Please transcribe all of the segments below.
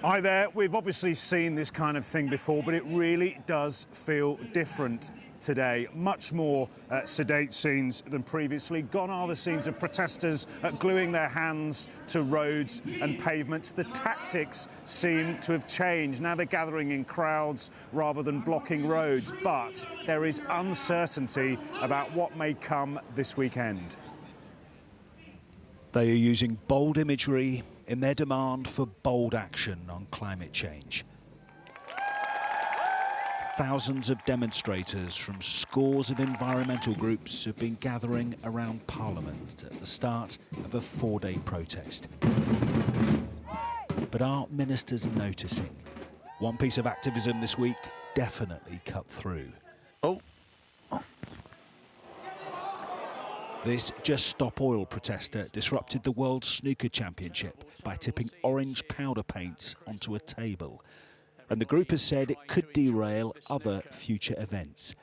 Hi there. We've obviously seen this kind of thing before, but it really does feel different today. Much more sedate scenes than previously. Gone are the scenes of protesters gluing their hands to roads and pavements. The tactics seem to have changed. Now they're gathering in crowds rather than blocking roads, but there is uncertainty about what may come this weekend. They are using bold imagery in their demand for bold action on climate change. Thousands of demonstrators from scores of environmental groups have been gathering around Parliament at the start of a four-day protest. But are ministers noticing? One piece of activism this week definitely cut through. This Just Stop Oil protester disrupted the World Snooker Championship by tipping orange powder paint onto a table. And the group has said it could derail other future events.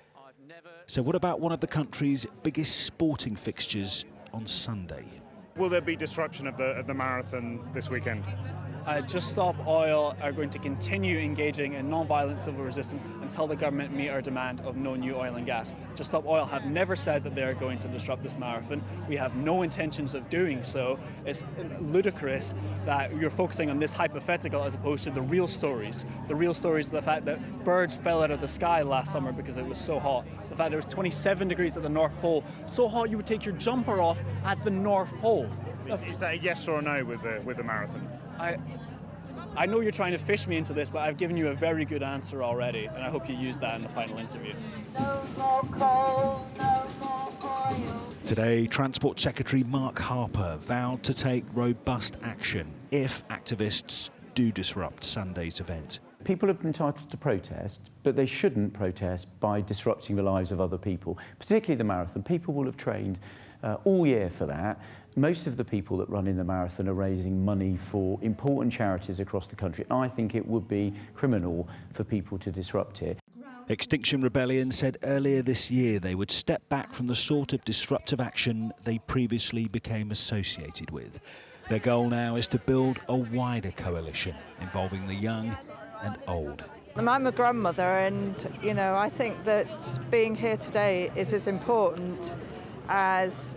So what about one of the country's biggest sporting fixtures on Sunday? Will there be disruption of the marathon this weekend? Just Stop Oil are going to continue engaging in non-violent civil resistance until the government meet our demand of no new oil and gas. Just Stop Oil have never said that they are going to disrupt this marathon. We have no intentions of doing so. It's ludicrous that you're focusing on this hypothetical as opposed to the real stories. The real stories are the fact that birds fell out of the sky last summer because it was so hot. The fact there was 27 degrees at the North Pole. So hot you would take your jumper off at the North Pole. Is that a yes or a no with the marathon? I know you're trying to fish me into this, but I've given you a very good answer already, and I hope you use that in the final interview. No more coal, no more oil. Today, Transport Secretary Mark Harper vowed to take robust action if activists do disrupt Sunday's event. People have been entitled to protest, but they shouldn't protest by disrupting the lives of other people, particularly the marathon. People will have trained all year for that. Most of the people that run in the marathon are raising money for important charities across the country. And I think it would be criminal for people to disrupt it. Extinction Rebellion said earlier this year they would step back from the sort of disruptive action they previously became associated with. Their goal now is to build a wider coalition involving the young and old. I'm a grandmother, and I think that being here today is as important as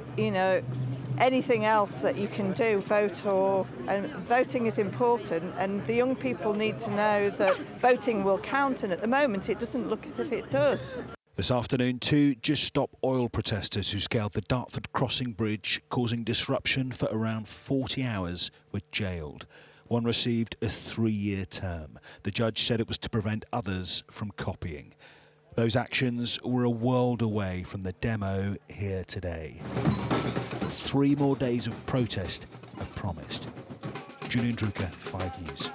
anything else that you can do. Voting is important, and the young people need to know that voting will count, and at the moment it doesn't look as if it does. This afternoon, two Just Stop Oil protesters who scaled the Dartford Crossing Bridge, causing disruption for around 40 hours, were jailed. One received a 3-year term. The judge said it was to prevent others from copying. Those actions were a world away from the demo here today. 3 more days of protest are promised. Julian Drucker, 5 News.